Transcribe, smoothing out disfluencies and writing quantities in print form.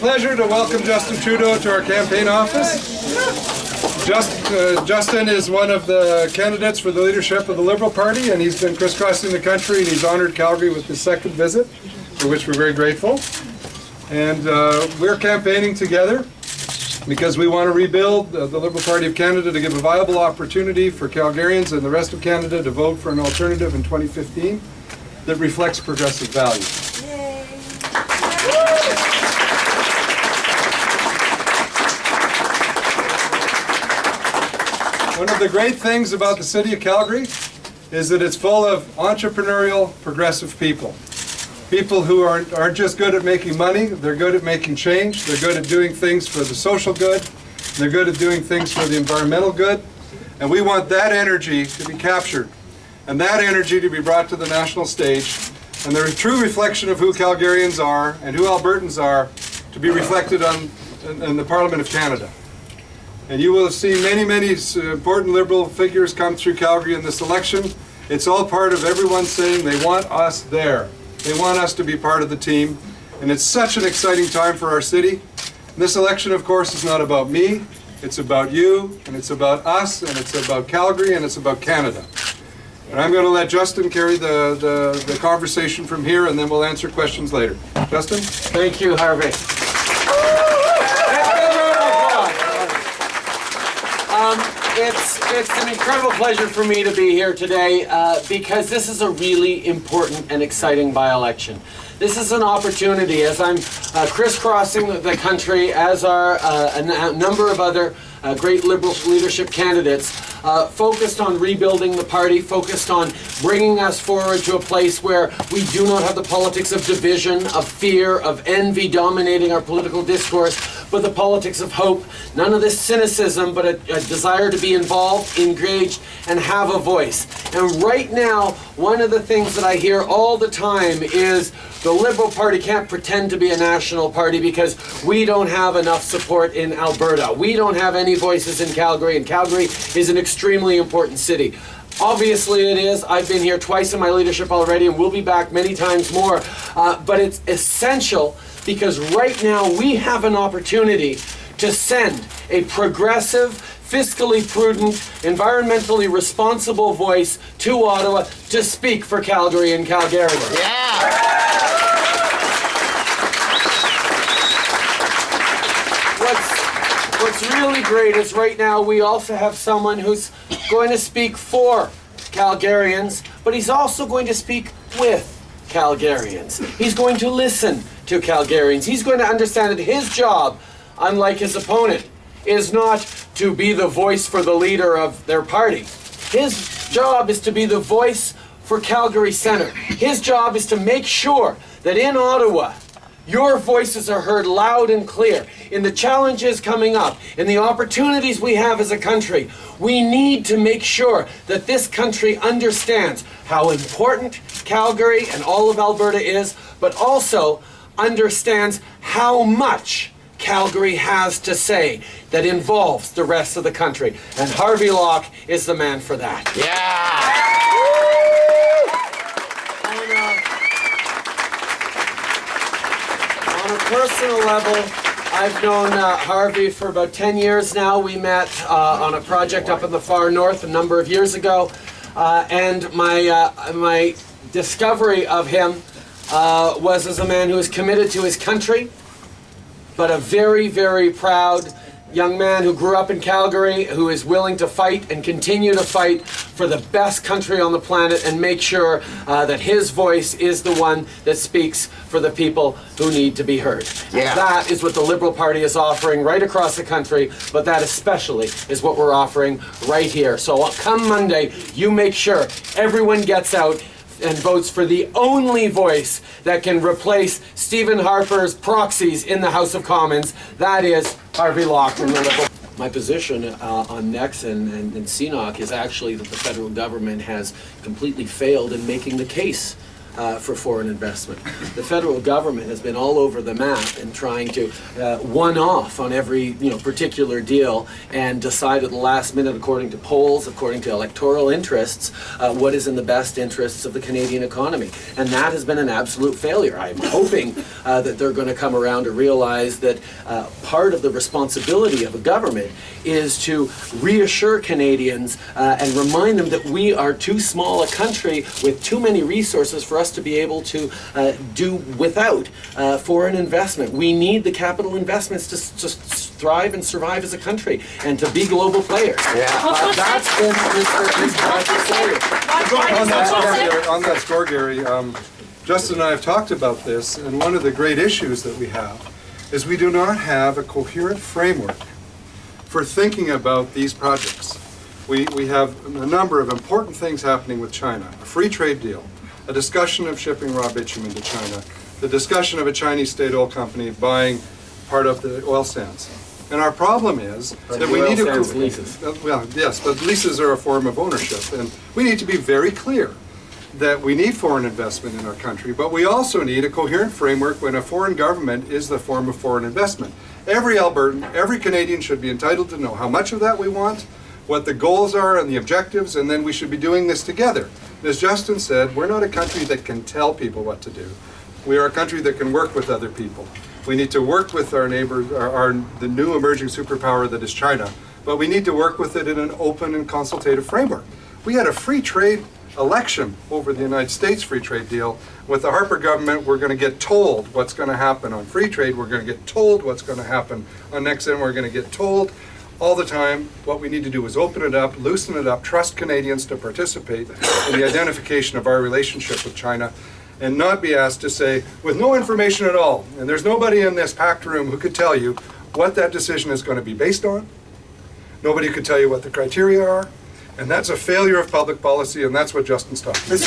pleasure to welcome Justin Trudeau to our campaign office. Justin is one of the candidates for the leadership of the Liberal Party, and he's been crisscrossing the country, and he's honored Calgary with his second visit, for which we're very grateful. And we're campaigning together because we want to rebuild the Liberal Party of Canada to give a viable opportunity for Calgarians and the rest of Canada to vote for an alternative in 2015 that reflects progressive values. One of the great things about the city of Calgary is that it's full of entrepreneurial, progressive people. People who aren't just good at making money, they're good at making change, they're good at doing things for the social good, they're good at doing things for the environmental good, and we want that energy to be captured, and that energy to be brought to the national stage, and the true reflection of who Calgarians are and who Albertans are to be reflected in the Parliament of Canada. And you will have seen many important Liberal figures come through Calgary in this election. It's all part of everyone saying they want us there. They want us to be part of the team. And it's such an exciting time for our city. And this election, of course, is not about me. It's about you, and it's about us, and it's about Calgary, and it's about Canada. And I'm going to let Justin carry the conversation from here, and then we'll answer questions later. Justin? Thank you, Harvey. It's an incredible pleasure for me to be here today because this is a really important and exciting by-election. This is an opportunity, as I'm crisscrossing the country, as are a number of other great Liberal leadership candidates, focused on rebuilding the party, focused on bringing us forward to a place where we do not have the politics of division, of fear, of envy dominating our political discourse, but the politics of hope. None of this cynicism, but a desire to be involved, engaged, and have a voice. And right now, one of the things that I hear all the time is the Liberal Party can't pretend to be a national party because we don't have enough support in Alberta. We don't have any voices in Calgary, and Calgary is an extremely important city. Obviously it is. I've been here twice in my leadership already, and we'll be back many times more. But it's essential because right now we have an opportunity to send a progressive, fiscally prudent, environmentally responsible voice to Ottawa to speak for Calgary and Calgarians. Yeah! What's really great is right now we also have someone who's going to speak for Calgarians, but he's also going to speak with Calgarians. He's going to listen to Calgarians. He's going to understand that his job, unlike his opponent, is not to be the voice for the leader of their party. His job is to be the voice for Calgary Centre. His job is to make sure that in Ottawa, your voices are heard loud and clear. In the challenges coming up, in the opportunities we have as a country, we need to make sure that this country understands how important Calgary and all of Alberta is, but also understands how much Calgary has to say that involves the rest of the country. And Harvey Locke is the man for that. Yeah! On a personal level, I've known Harvey for about 10 years now. We met on a project up in the far north a number of years ago. And my discovery of him was as a man who is committed to his country, but a very proud young man who grew up in Calgary, who is willing to fight and continue to fight for the best country on the planet and make sure that his voice is the one that speaks for the people who need to be heard. Yeah. That is what the Liberal Party is offering right across the country, but that especially is what we're offering right here. So come Monday, you make sure everyone gets out and votes for the only voice that can replace Stephen Harper's proxies in the House of Commons. That is Harvey Locke from the Liberal. My position on NEX and CNOC is actually that the federal government has completely failed in making the case for foreign investment. The federal government has been all over the map in trying to one off on every particular deal and decide at the last minute, according to polls, according to electoral interests, what is in the best interests of the Canadian economy. And that has been an absolute failure. I'm hoping that they're going to come around to realize that part of the responsibility of a government is to reassure Canadians and remind them that we are too small a country with too many resources for us to be able to do without foreign investment. We need the capital investments to thrive and survive as a country and to be global players. That's been this failure. On that score, Gary, Justin and I have talked about this, and one of the great issues that we have is we do not have a coherent framework for thinking about these projects. We have a number of important things happening with China. A free trade deal, a discussion of shipping raw bitumen to China, the discussion of a Chinese state oil company buying part of the oil sands. And our problem is that we need to... leases. Well, yes, but leases are a form of ownership, and we need to be very clear that we need foreign investment in our country, but we also need a coherent framework when a foreign government is the form of foreign investment. Every Albertan, every Canadian should be entitled to know how much of that we want, what the goals are and the objectives, and then we should be doing this together. As Justin said, we're not a country that can tell people what to do. We are a country that can work with other people. We need to work with our neighbors, the new emerging superpower that is China, but we need to work with it in an open and consultative framework. We had a free trade election over the United States free trade deal. With the Harper government, we're going to get told what's going to happen on free trade. We're going to get told what's going to happen on next end. We're going to get told all the time. What we need to do is open it up, loosen it up, trust Canadians to participate in the identification of our relationship with China, and not be asked to say, with no information at all, and there's nobody in this packed room who could tell you what that decision is going to be based on. Nobody could tell you what the criteria are. And that's a failure of public policy, and that's what Justin's talking about.